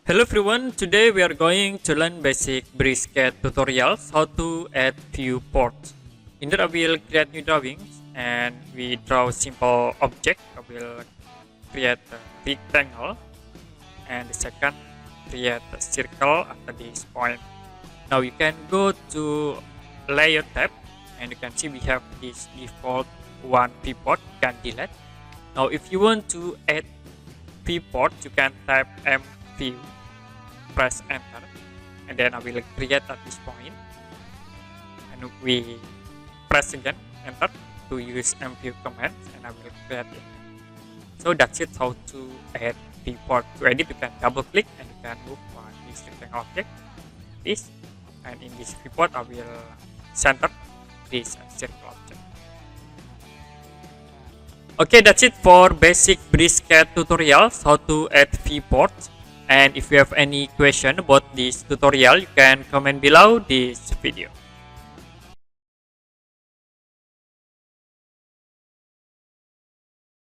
Hello everyone, today we are going to learn basic BricsCAD tutorials how to add viewports. In that I will create new drawings and we draw simple object. I will create a rectangle and the second create a circle after this point. Now you can go to layer tab and you can see we have this default one viewport, you can delete. Now if you want to add viewport, you can type mview, press enter, and then I will create at this point, and we press again enter to use mview command, and I will create it. So that's it, how to add viewport. To edit, you can double click and you can move on this rectangle object, this, and in this viewport I will center this circle object. Okay, that's it for basic BricsCAD tutorials how to add viewports. And if you have any question about this tutorial, you can comment below this video.